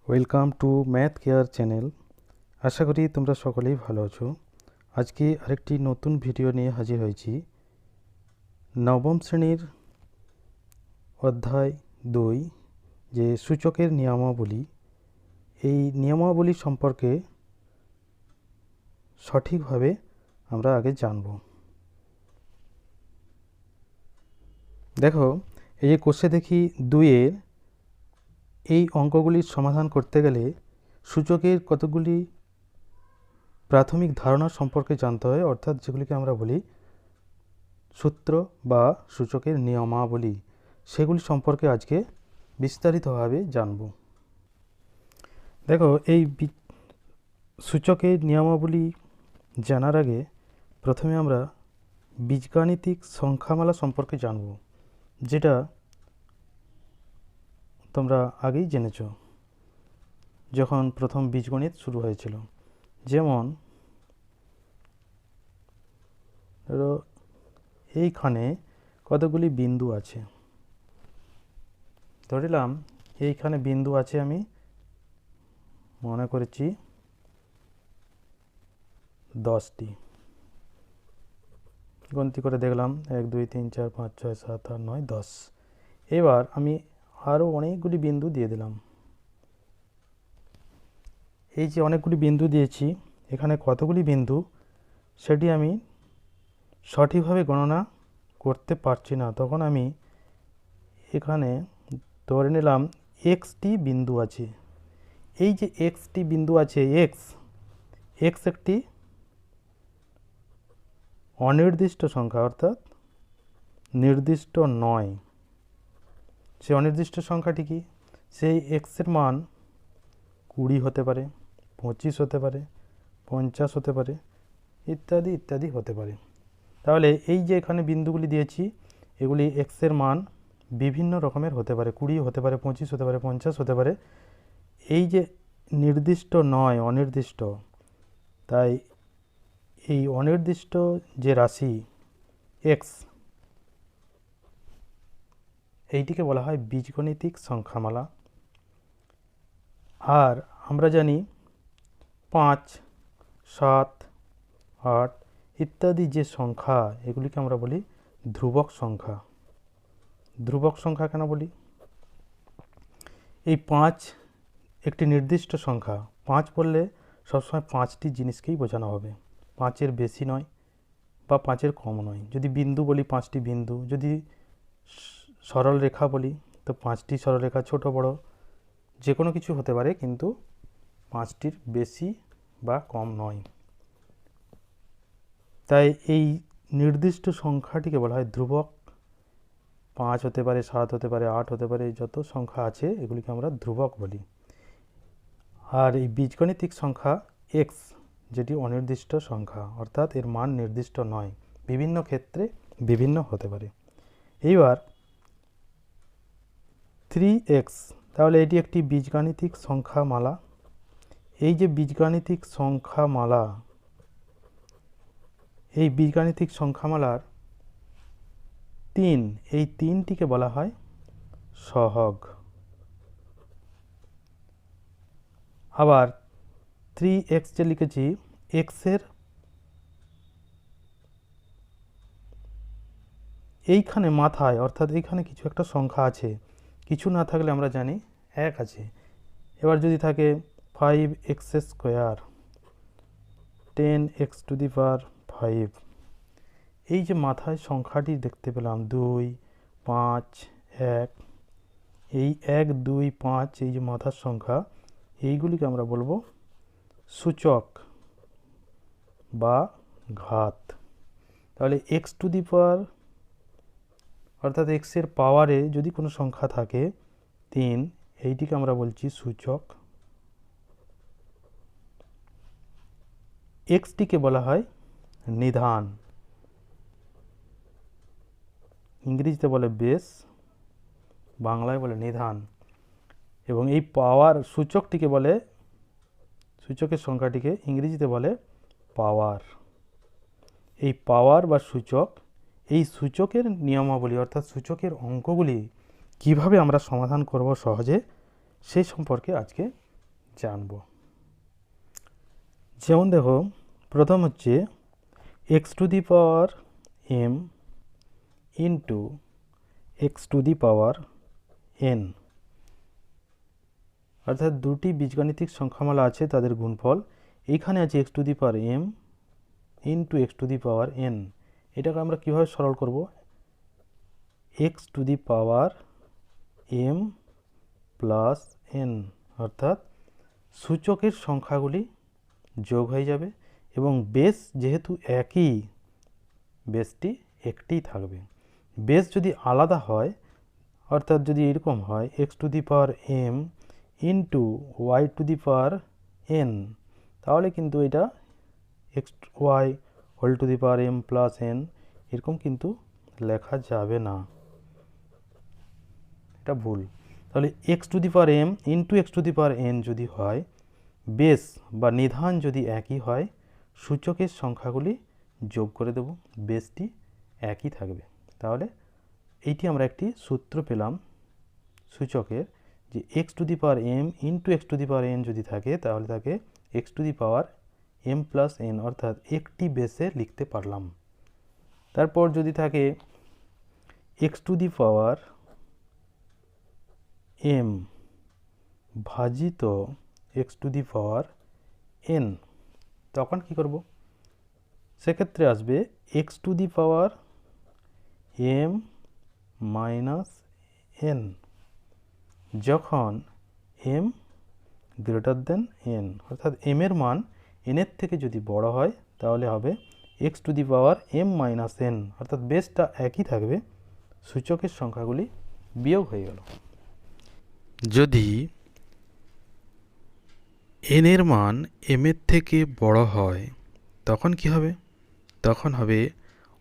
Welcome to math care channel. আশা করি তোমরা সকলেই ভালো আছো। আজকে আরেকটি নতুন ভিডিও নিয়ে হাজির হয়েছি। নবম শ্রেণীর অধ্যায় 2 যে সূচকের নিয়মাবলী, এই নিয়মাবলী সম্পর্কে সঠিকভাবে আমরা আগে জানব। দেখো, এই যে কোষে দেখি 2-এর এই অঙ্কগুলির সমাধান করতে গেলে সূচকের কতগুলি প্রাথমিক ধারণা সম্পর্কে জানতে হয়, অর্থাৎ যেগুলিকে আমরা বলি সূত্র বা সূচকের নিয়মাবলী, সেগুলি সম্পর্কে আজকে বিস্তারিতভাবে জানব। দেখো, এই সূচকের নিয়মাবলী জানার আগে প্রথমে আমরা বীজগাণিতিক সংখ্যামালা সম্পর্কে জানব, যেটা তোমরা আগেই জেনেছ যখন প্রথম বীজগণিত শুরু হয়েছিল। যেমন ধরো এইখানে কতগুলি বিন্দু আছে, ধরিলাম এইখানে বিন্দু আছে, আমি মনে করেছি 10টি। গণতি করে দেখলাম 1 2 3 4 5 6 7 8 9 10। এবার আমি আরও অনেকগুলি বিন্দু দিয়ে দিলাম। এই যে অনেকগুলি বিন্দু দিয়েছি, এখানে কতগুলি বিন্দু সেটি আমি সঠিকভাবে গণনা করতে পারছি না, তখন আমি এখানে ধরে নিলাম এক্সটি বিন্দু আছে। এই যে এক্সটি বিন্দু আছে, এক্স একটি অনির্দিষ্ট সংখ্যা, অর্থাৎ নির্দিষ্ট নয়। সেই অনির্দিষ্ট সংখ্যাটি কি? সেই এক্সের মান 20 হতে পারে, 25 হতে পারে, 50 হতে পারে, ইত্যাদি ইত্যাদি হতে পারে। তাহলে এই যে এখানে বিন্দুগুলি দিয়েছি, এগুলি এক্সের মান বিভিন্ন রকমের হতে পারে, 20 হতে পারে, 25 হতে পারে, 50 হতে পারে। এই যে নির্দিষ্ট নয়, অনির্দিষ্ট, তাই এই অনির্দিষ্ট যে রাশি এক্স, এইটিকে বলা হয় বীজগণিতিক সংখ্যামালা। আর আমরা জানি 5, 7, 8 ইত্যাদি যে সংখ্যা, এগুলিকে আমরা বলি ধ্রুবক সংখ্যা। ধ্রুবক সংখ্যা কেন বলি? এই 5 একটি নির্দিষ্ট সংখ্যা। 5 বললে সবসময় 5টি জিনিসকেই বোঝানো হবে, 5-এর বেশি নয় বা 5-এর কম নয়। যদি বিন্দু বলি 5টি বিন্দু, যদি সরল রেখা বলি তো 5টি সরলরেখা, ছোট বড় যে কোনো কিছু হতে পারে, কিন্তু 5টির বেশি বা কম নয়। তাই এই নির্দিষ্ট সংখ্যাটিকে বলা হয় ধ্রুবক। 5 হতে পারে, 7 হতে পারে, 8 হতে পারে, যত সংখ্যা আছে এগুলিকে আমরা ধ্রুবক বলি। আর এই বীজগণিতিক সংখ্যা এক্স, যেটি অনির্দিষ্ট সংখ্যা, অর্থাৎ এর মান নির্দিষ্ট নয়, বিভিন্ন ক্ষেত্রে বিভিন্ন হতে পারে। এইবার 3x, তাহলে এটি একটি বীজগাণিতিক সংখ্যামালা। এই যে বীজগাণিতিক সংখ্যামালা, এই বীজগাণিতিক সংখ্যামালার 3, এই 3টিকে বলা হয় সহগ। আবার 3x যে লিখেছি, এক্সের এইখানে মাথায়, অর্থাৎ এইখানে কিছু একটা সংখ্যা আছে, কিছু না থাকলে আমরা জানি 1 আছে। এবার যদি থাকে 5x square, 10x two the power 5, এই যে মাথায় সংখ্যাটি দেখতে পেলাম 2, 5, 1, এই 1, 2, 5, এই যে মাথার সংখ্যা, এইগুলিকে আমরা বলবো সূচক বা ঘাত। তাহলে এক্স টু দি পাওয়ার, অর্থাৎ এক্সের পাওয়ারে যদি কোনো সংখ্যা থাকে 3, এইটিকে আমরা বলছি সূচক। এক্সটিকে বলা হয় নিধান, ইংরেজিতে বলে বেস, বাংলায় বলে নিধান। এবং এই পাওয়ার সূচকটিকে বলে, সূচকের সংখ্যাটিকে ইংরেজিতে বলে পাওয়ার। এই পাওয়ার বা সূচক, এই সূচকের নিয়মাবলী, অর্থাৎ সূচকের অঙ্কগুলি কিভাবে আমরা সমাধান করব সহজে, সেই সম্পর্কে আজকে জানব। যেমন দেখো, প্রথম হচ্ছে x to the power m into x to the power n, অর্থাৎ দুটি বীজগাণিতিক সংখ্যামালা আছে তাদের গুণফল। এইখানে আছে x to the power m into x to the power n. এটাকে আমরা কীভাবে সরল করব? X to the power m plus n, অর্থাৎ সূচকের সংখ্যাগুলি যোগ হয়ে যাবে এবং বেস যেহেতু একই, বেসটি একটিই থাকবে। বেস যদি আলাদা হয়, অর্থাৎ যদি এরকম হয় x to the power m into y to the power n, তাহলে কিন্তু এটা x y whole to the power m plus n এরকম কিন্তু লেখা যাবে না, এটা ভুল। তাহলে x to the power m into x to the power n যদি হয়, বেস বা নিধান যদি একই হয়, সূচকের সংখ্যাগুলি যোগ করে দেব, বেসটি একই থাকবে। তাহলে এইটি আমরা একটি সূত্র পেলাম সূচকের, যে x to the power m into x to the power n যদি থাকে, তাহলে তাকে x to the power m plus n, অর্থাৎ একটি বেসে লিখতে পারলাম। তারপর যদি থাকে x to the power m ভাজিত x to the power n, তখন কি করব? সেক্ষেত্রে আসবে x to the power m minus n, যখন এম গ্রেটার দেন এন, অর্থাৎ এম এর মান এনের থেকে যদি বড় হয় তাহলে হবে x to the power m minus n, অর্থাৎ বেসটা একই থাকবে, সূচকের সংখ্যাগুলি বিয়োগ হয়ে গেল। যদি এন এর মান এম এর থেকে বড় হয় তখন কি হবে? তখন হবে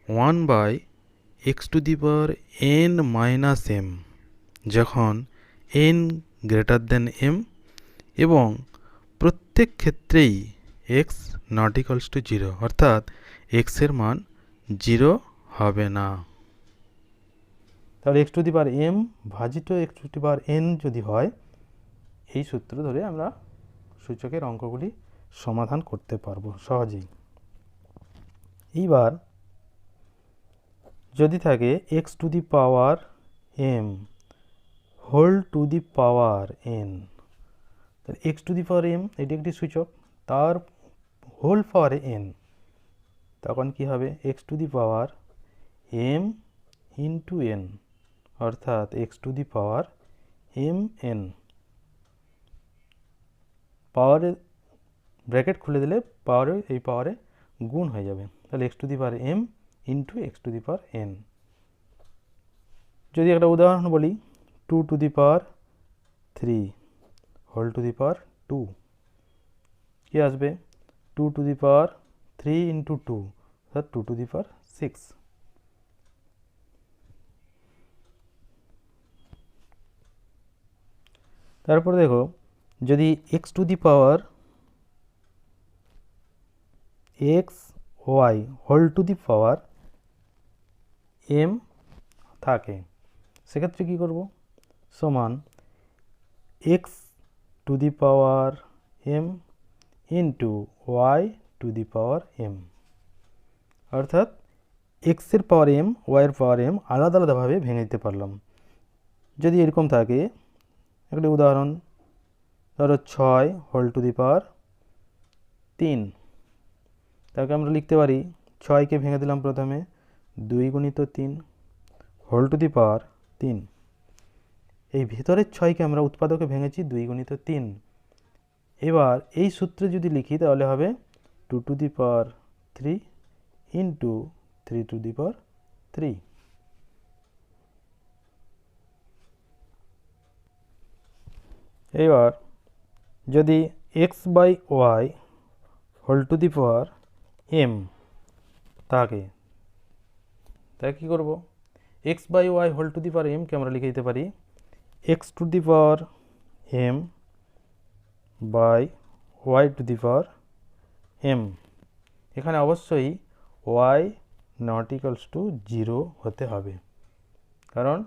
1/x to the power n minus m, যখন এন গ্রেটার দেন এম এবং প্রত্যেক ক্ষেত্রেই এক্স নট ইকুয়ালস টু 0, অর্থাৎ এক্সের মান 0 হবে না। তাহলে x to the power m ভাজিত x to the power n যদি হয়, এই সূত্র ধরে আমরা সূচকের অঙ্কগুলি সমাধান করতে পারবো সহজেই। এইবার যদি থাকে x to the power m whole to the power n, তাহলে x to the power m এটি একটি সূচক, তার হোল পাওয়ারে এন, তখন কি হবে? X to the power m into n, অর্থাৎ x to the power m n, পাওয়ারে ব্র্যাকেট খুলে দিলে পাওয়ারে এই পাওয়ারে গুণ হয়ে যাবে, তাহলে x to the power m into x to the power n. যদি একটা উদাহরণ বলি, 2 to the power 3 whole to the power 2, কি আসবে? 2 টু দি পাওয়ার 3 ইন্টু 2, অর্থাৎ 2 টু দি পাওয়ার 6। তারপর দেখো, যদি x to the power x y whole to the power m থাকে, সেক্ষেত্রে কী করব? সমান x to the power m into y to the power m, অর্থাৎ এক্সের পাওয়ার এম ওয়াইয়ের পাওয়ার এম আলাদা আলাদাভাবে ভেঙে দিতে পারলাম। যদি এরকম থাকে, একটা উদাহরণ ধরো 6 হোল টু দি পাওয়ার 3, তাকে আমরা লিখতে পারি 6কে ভেঙে দিলাম প্রথমে 2 গুণিত 3 হোল টু দি পাওয়ার 3, এই ভেতরের 6কে আমরা উৎপাদকে ভেঙেছি 2 গুণিত 3। এবার এই সূত্রে যদি লিখি তাহলে হবে 2 to the power 3 into 3 to the power 3। এবার যদি x by y whole to the power m থাকে, তাই কী করবো? X by y whole to the power এমকে আমরা লিখে দিতে পারি x to the power m by y to the power m. এখানে অবশ্যই ওয়াই নট ইকুয়ালস টু 0 হতে হবে, কারণ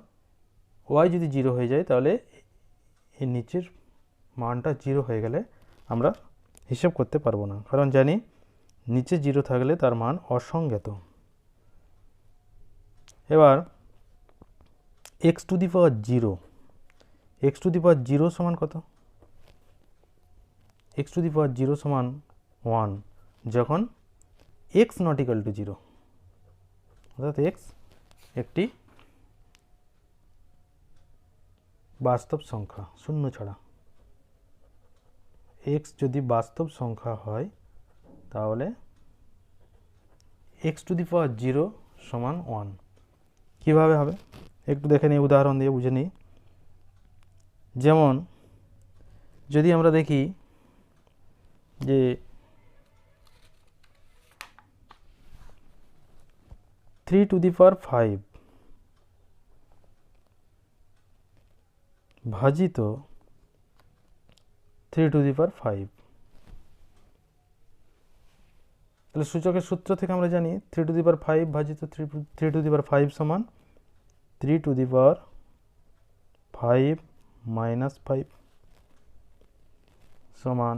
ওয়াই যদি 0 হয়ে যায় তাহলে এর নিচের মানটা 0 হয়ে গেলে আমরা হিসেব করতে পারবো না, কারণ জানি নিচে 0 থাকলে তার মান অসংজ্ঞাত। এবার x to the power 0, x to the power 0 সমান কত? এক্স টু দি পাওয়ার 0 সমান 1 যখন এক্স নট ইকাল টু 0, অর্থাৎ এক্স একটি বাস্তব সংখ্যা শূন্য ছাড়া। এক্স যদি বাস্তব সংখ্যা হয় তাহলে এক্স টু দি পাওয়ার 0 সমান 1। কীভাবে হবে একটু দেখে নিই, উদাহরণ দিয়ে বুঝে নিই। যেমন যদি আমরা দেখি যে 3 টু দি পাওয়ার 5 ভাজিত 3 টু দি পাওয়ার 5, তাহলে সূচকের সূত্র থেকে আমরা জানি 3 টু দি পাওয়ার 5 ভাজিত 3 টু দি পাওয়ার 5 সমান 3 টু দি পাওয়ার 5 মাইনাস 5 সমান,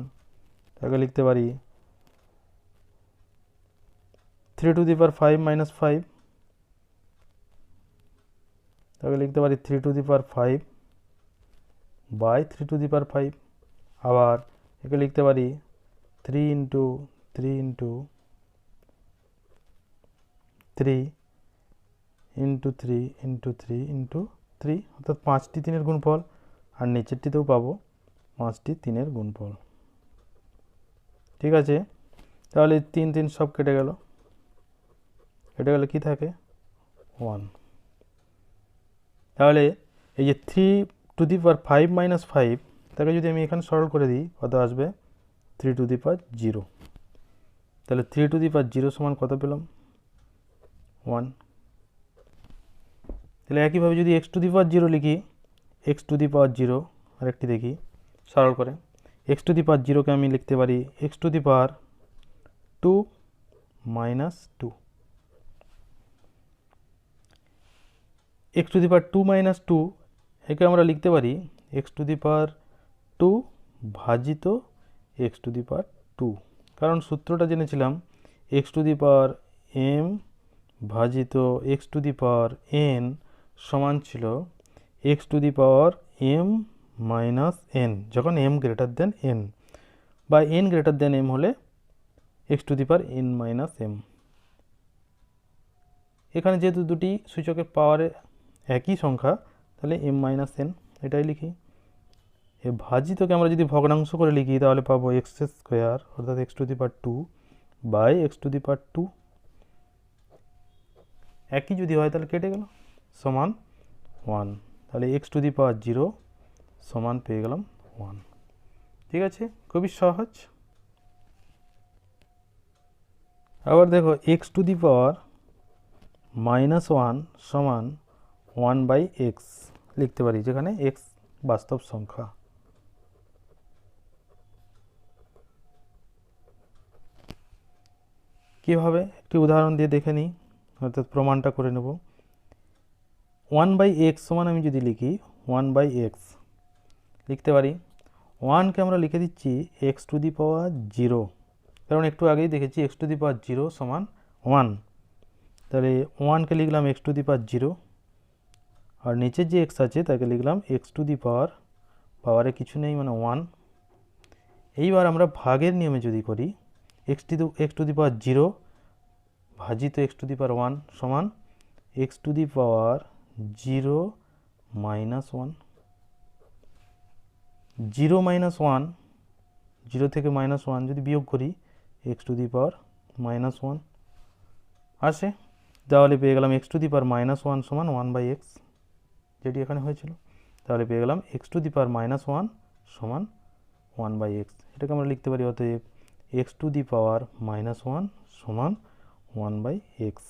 তাকে লিখতে পারি 3 টু দি পাওয়ার 5 মাইনাস 5, তাকে লিখতে পারি 3 to the power 5 by 3 to the power 5। আবার একে লিখতে পারি 3 into 3 into 3 into 3 into 3 into 3, অর্থাৎ 5টি 3-এর গুণফল, আর নিচেরটিতেও পাবো 5টি 3-এর গুণফল। ঠিক আছে, তাহলে 3 3 সব কেটে গেল, কেটে গেলে কী থাকে 1। তাহলে এই যে 3 টু দি পাওয়ার 5 মাইনাস 5, তাকে যদি আমি এখানে সরল করে দিই কত আসবে 3 টু দি পাওয়ার 0। তাহলে 3 টু দি পাওয়ার 0 সমান কত পেলাম 1। তাহলে একইভাবে যদি এক্স টু দি পাওয়ার 0 লিখি, এক্স টু দি পাওয়ার 0 আরেকটি দেখি সরল করে, এক্স টু দি পাওয়ার 0কে আমি লিখতে পারি x to the power 2 minus 2, x to the power 2 minus 2 একে আমরা লিখতে পারি এক্স টু দি পাওয়ার 2 ভাজিত এক্স টু দি পাওয়ার 2, কারণ সূত্রটা জেনেছিলাম x to the power m ভাজিত x to the power n সমান ছিল x to the power m minus n যখন m গ্রেটার দেন n, বা n গ্রেটার দেন m হলে x to the power n minus m। এখানে যেহেতু দুটি সূচকের পাওয়ারে একই সংখ্যা, তাহলে m মাইনাস n এটাই লিখি। এ ভাজিতকে আমরা যদি ভগ্নাংশ করে লিখি তাহলে পাবো এক্স স্কোয়ার, অর্থাৎ x to the power 2 by x to the power 2, একই যদি হয় তাহলে কেটে গেল সমান 1। তাহলে এক্স টু দি পাওয়ার 0 সমান পেয়ে গেলাম 1। ঠিক আছে, খুবই সহজ। আবার দেখো x to the power minus 1 সমান 1 বাই এক্স লিখতে পারি, যেখানে এক্স বাস্তব সংখ্যা। কীভাবে একটি উদাহরণ দিয়ে দেখে নিই, অর্থাৎ প্রমাণটা করে নেব। 1 বাই এক্স সমান আমি যদি লিখি 1 বাই এক্স লিখতে পারি, 1কে আমরা লিখে দিচ্ছি এক্স টু দি পাওয়ার 0, কারণ একটু আগেই দেখেছি এক্স টু দি পাওয়ার 0 সমান 1। তাহলে 1কে লিখলাম এক্স টু দি পাওয়ার 0, আর নিচের যে এক্স আছে তাকে লিখলাম এক্স টু দি পাওয়ার, পাওয়ারে কিছু নেই মানে 1। এইবার আমরা ভাগের নিয়মে যদি করি এক্স টু দি পাওয়ার 0 ভাজিত এক্স টু দি পাওয়ার 1 সমান x to the power 0 minus 1। 0 minus 1, 0 থেকে মাইনাস 1 যদি বিয়োগ করি x to the power minus 1 আসে, তাহলে পেয়ে গেলাম x to the power minus 1 সমান 1 বাই এক্স, যেটি এখানে হয়েছিল। তাহলে পেয়ে গেলাম x to the power minus 1 সমান 1 বাই এক্স। এটাকে আমরা লিখতে পারি অতএব x to the power minus 1 সমান 1 বাই এক্স।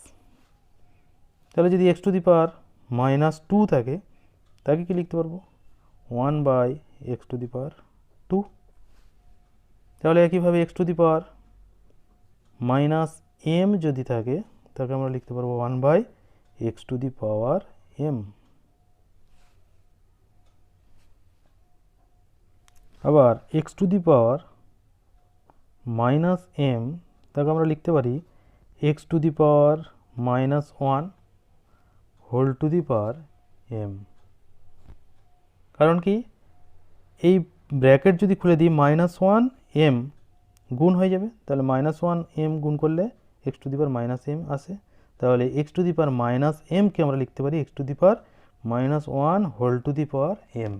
তাহলে যদি x to the power minus 2 থাকে তাকে কি লিখতে পারবো 1 by x to the power 2। তাহলে একইভাবে x to the power minus m যদি থাকে তাকে আমরা লিখতে পারবো 1 by x to the power m। আবার x to the power minus m, তাকে আমরা লিখতে পারি x to the power minus one whole to the power m. কারণ কি, এই ব্র্যাকেট যদি খুলে দিই মাইনাস ওয়ান এম গুণ হয়ে যাবে, তাহলে মাইনাস ওয়ান এম গুণ করলে x to the power minus m আসে, তাহলে x to the power minus এমকে আমরা লিখতে পারি x to the power minus one whole to the power m.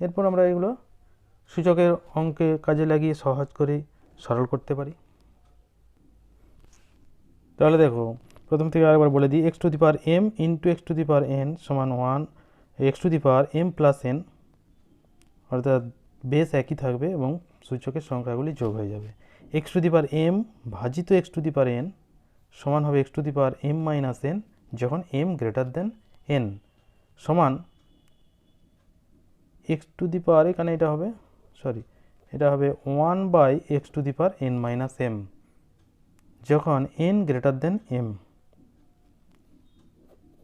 এরপর আমরা এগুলো সূচকের অঙ্কে কাজে লাগিয়ে সহজ করে সরল করতে পারি। তাহলে দেখো, প্রথম থেকে আরেকবার বলে দিই, x to the power m into x to the power n সমান one, x to the power m plus n, অর্থাৎ বেস একই থাকবে এবং সূচকের সংখ্যাগুলি যোগ হয়ে যাবে। X to the power m ভাজিত x to the power n সমান হবে x to the power m minus n যখন এম গ্রেটার দেন এন, সমান এক্স টু দি পাওয়ার, এখানে এটা হবে এটা হবে one by x to the power n minus m যখন এন গ্রেটার দেন এম।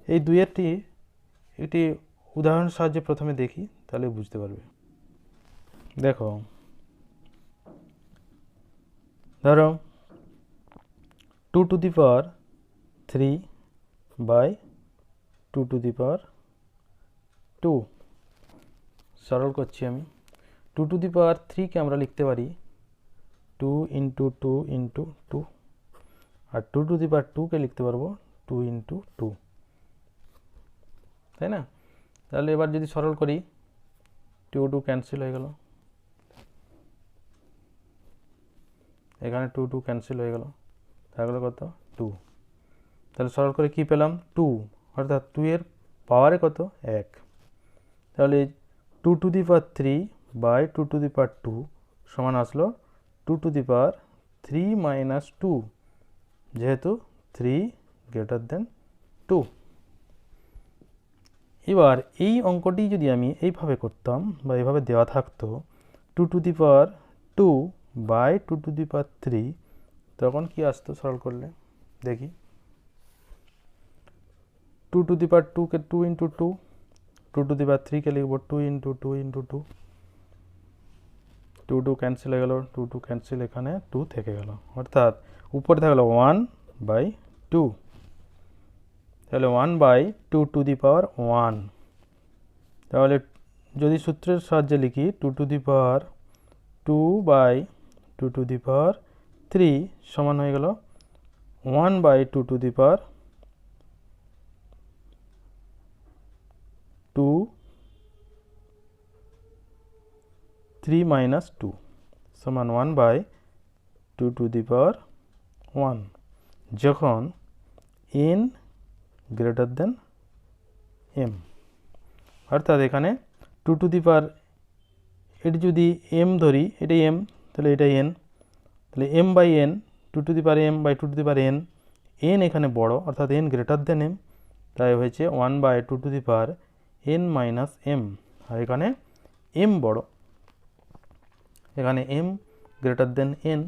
এই দুইয়েরটি একটি উদাহরণের সাহায্যে প্রথমে দেখি, তাহলে বুঝতে পারবে। দেখো, ধরো two to the power three by two to the power two, সরল করছি আমি। টু টু দি পাওয়ার থ্রিকে আমরা লিখতে পারি two into two into two, আর টু টু দি পাওয়ার টুকে লিখতে পারবো টু ইন্টু টু, তাই না? তাহলে এবার যদি সরল করি, টু টু ক্যান্সেল হয়ে গেল, এখানে টু টু ক্যান্সেল হয়ে গেল, থাকলো কত? টু। তাহলে সরল করে কি পেলাম? টু, অর্থাৎ টু এর পাওয়ারে কত? এক। তাহলে two to the power three by two to the power two সমান আসলো two to the power three minus two, যেহেতু থ্রি গ্রেটার দেন টু। এবার এই অঙ্কটি যদি আমি এইভাবে করতাম বা এইভাবে দেওয়া থাকতো two to the power two by two to the power three, তখন কি আসতো সরল করলে? দেখি, টু টু দি পাওয়ার টুকে two into two, two to the power থ্রিকে লিখব two into two into two, two two cancel হয়ে গেল, টু টু ক্যান্সেল, এখানে টু থেকে গেল, অর্থাৎ উপরে থাকলো ওয়ান বাই টু, তাহলে one by two to the power one. তাহলে যদি সূত্রের সাহায্যে লিখি two to the power two by two to the power three সমান হয়ে গেল one by two to the power two three minus two সমান one by two to the power one যখন এন গ্রেটার দেন এম, অর্থাৎ এখানে two to the পাওয়ার, এটি যদি M ধরি, এটাই এম, তাহলে এটাই এন, তাহলে m by n, two to the power m by two to the power n, n এখানে বড় অর্থাৎ এন গ্রেটার দেন এম, তাই হয়েছে one by two to the power n minus m, আর এখানে এম বড়, এখানে এম গ্রেটার দেন এন,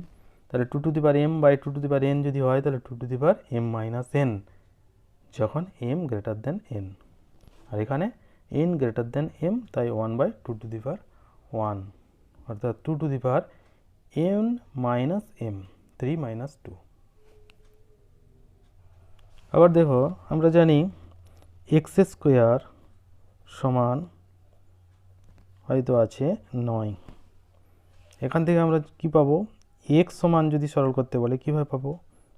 তাহলে two to the power m by two to the power n যদি হয় তাহলে two to the power m minus n যখন m greater than n, আর এখানে এন গ্রেটার দেন এম, তাই one by two to the power one, অর্থাৎ two to the power n minus m, three minus two. আবার দেখো, আমরা জানি x square সমান হয়তো আছে নয়, এখান থেকে আমরা কি পাবো? এক্স সমান যদি সরল করতে বলে কীভাবে পাবো?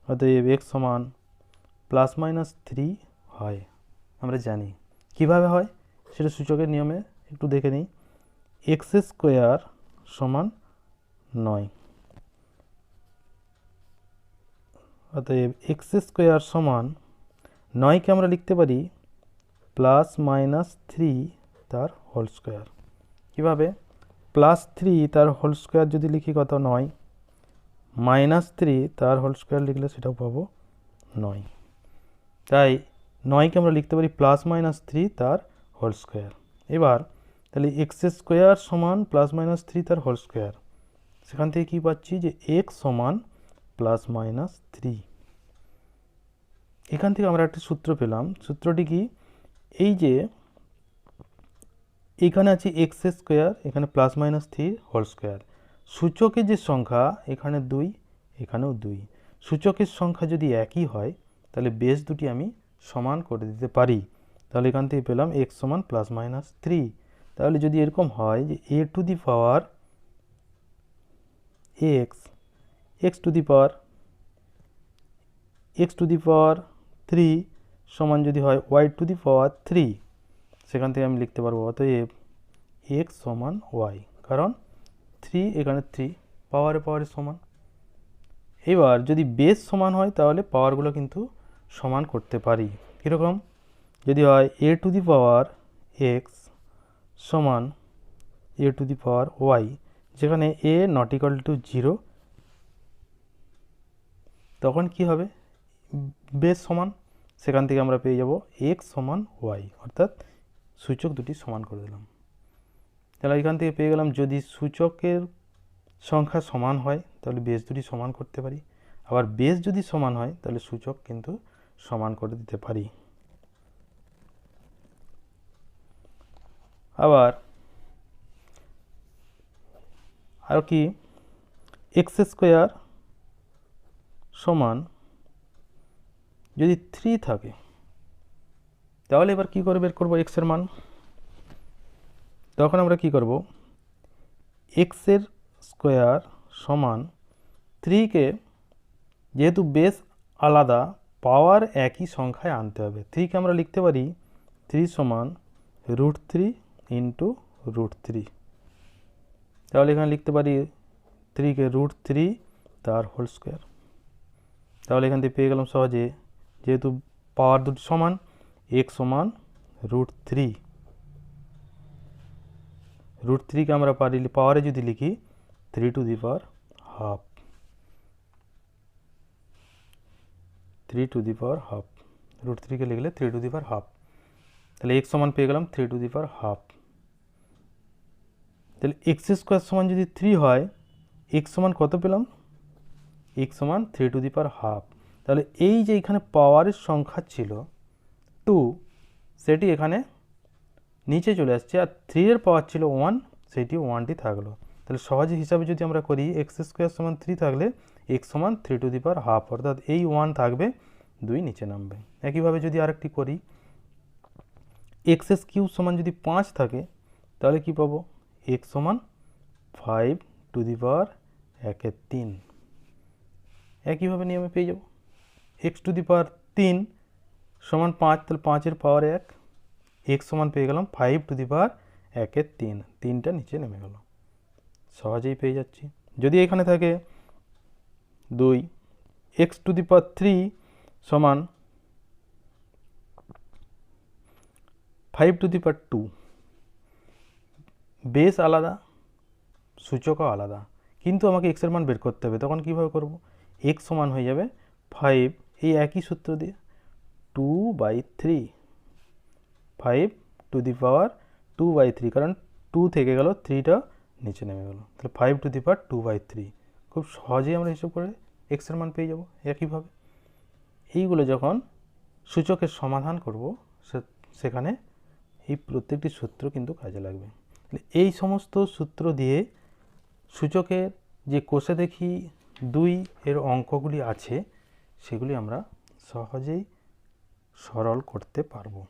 হয়তো এক্স সমান প্লাস মাইনাস থ্রি হয়, আমরা জানি কিভাবে হয় সেটা সূচকের নিয়মে একটু দেখে নিই। এক্স স্কোয়ার সমান নয়, অতএব এক্স স্কোয়ার সমান নয়কে আমরা লিখতে পারি প্লাস মাইনাস থ্রি তার হোল স্কোয়ার। কীভাবে? প্লাস থ্রি তার হোল স্কোয়ার যদি লিখি কত? নয়, মাইনাস থ্রি তার হোল স্কোয়ার লিখলে সেটাও পাবো নয়, তাই নয়কে আমরা লিখতে পারি প্লাস মাইনাস থ্রি তার হোল স্কোয়ার। এবার তাহলে এক্স স্কোয়ার সমান প্লাস মাইনাস থ্রি তার হোল স্কোয়ার, সেখান থেকে কী পাচ্ছি? যে এক্স সমান প্লাস মাইনাস থ্রি। এখান থেকে আমরা একটা সূত্র পেলাম, সূত্রটি কি? এই যে এখানে আছে এক্স স্কোয়ার, এখানে plus minus three whole square, সূচকের যে সংখ্যা এখানে 2, এখানেও 2, সূচকের সংখ্যা যদি একই হয় তাহলে বেস দুটি আমি সমান করে দিতে পারি। তাহলে এখান থেকে পেলাম x সমান প্লাস মাইনাস 3। তাহলে যদি এরকম হয় যে a to the power x to the power 3 সমান যদি হয় y টু দি পাওয়ার 3, সেখান থেকে আমি লিখতে পারবো অতএব x সমান y, কারণ 3 এখানে 3 পাওয়ারে সমান। এবার যদি বেস সমান হয় তাহলে পাওয়ারগুলো কিন্তু সমান করতে পারি। কীরকম? যদি হয় a to the power x সমান a to the power y, যেখানে a নট ইকুয়াল টু 0, তখন কি হবে? বেস সমান, সেখান থেকে আমরা পেয়ে যাব x সমান y, অর্থাৎ সূচক দুটি সমান করে দিলাম। তাহলে এখান থেকে পেয়ে গেলাম যদি সূচকের সংখ্যা সমান হয় তাহলে বেস দুটি সমান করতে পারি, আবার বেস যদি সমান হয় তাহলে সূচক কিন্তু সমান করে দিতে পারি। আবার আর কি, এক্স স্কোয়ার সমান যদি 3 থাকে তাহলে এবার কি করে বের করব এক্সের মান? তখন আমরা কি করব, এক্সের স্কোয়ার সমান 3কে, যেহেতু বেস আলাদা পাওয়ার একই সংখ্যায় আনতে হবে, 3কে আমরা লিখতে পারি 3 সমান √3 ইন্টু √3। তাহলে এখানে লিখতে পারি 3কে √3 তার হোল স্কোয়ার। তাহলে এখান থেকে পেয়ে গেলাম সহজে, যেহেতু পাওয়ার দুটি সমান, x সমান √3, √3কে আমরা পারি পাওয়ারে যদি লিখি 3 to the power half, 3 to the power half, √3কে লিখলে 3 টু দি পাওয়ার হাফ। তাহলে x সমান পেয়ে গেলাম 3 টু দি পাওয়ার হাফ। তাহলে এক্স স্কোয়ার সমান যদি 3 হয়, x সমান কত পেলাম? x সমান 3 টু দি পাওয়ার হাফ। তাহলে এই যে এখানে পাওয়ারের সংখ্যা ছিল 2, সেটি এখানে নিচে চলে আসছে, আর 3 এর পাওয়ার ছিল 1, সেটি 1টি থাকলো। তাহলে সহজে হিসাবে যদি আমরা করি, এক্স স্কোয়ার সমান 3 থাকলে x সমান 3 টু দি পাওয়ার হাফ, অর্থাৎ এই 1 থাকবে, 2 নিচে নামবে। একইভাবে যদি আরেকটি করি, এক্স কিউব সমান যদি 5 থাকে তাহলে কি পাবো? x সমান 5 টু দি পাওয়ার 1/3। একইভাবে নিয়মে পেয়ে যাব x টু দি পাওয়ার 3 সমান 5, তাহলে 5 পাওয়ার 1, x সমান পেয়ে গেলাম 5 টু দি পাওয়ার 1/3, 3টা নিচে নেমে গেল, সহজেই পেয়ে যাচ্ছি। যদি এখানে থাকে 2, x টু দি পাওয়ার 3 সমান 5 টু দি পাওয়ার 2, বেস আলাদা সূচকও আলাদা, কিন্তু আমাকে x এর মান বের করতে হবে। তখন কীভাবে করব? x সমান হয়ে যাবে 5, এই একই সূত্র দিয়ে 2/3, 5 টু দি পাওয়ার 2/3, কারণ 2 থেকে গেল, 3টা নিচে নেমে গেল, তাহলে 5 টু দি পাওয়ার 2/3। খুব সহজেই আমরা হিসাব করে x এর মান পেয়ে যাব। একইভাবে এইগুলো যখন সূচকের সমাধান করব, সেখানে এই প্রত্যেকটি সূত্র কিন্তু কাজে লাগবে। এই সমস্ত সূত্র দিয়ে সূচকের যে কোষে দেখি 2 এর অঙ্কগুলি আছে, সেগুলি আমরা সহজেই সরল করতে পারবো।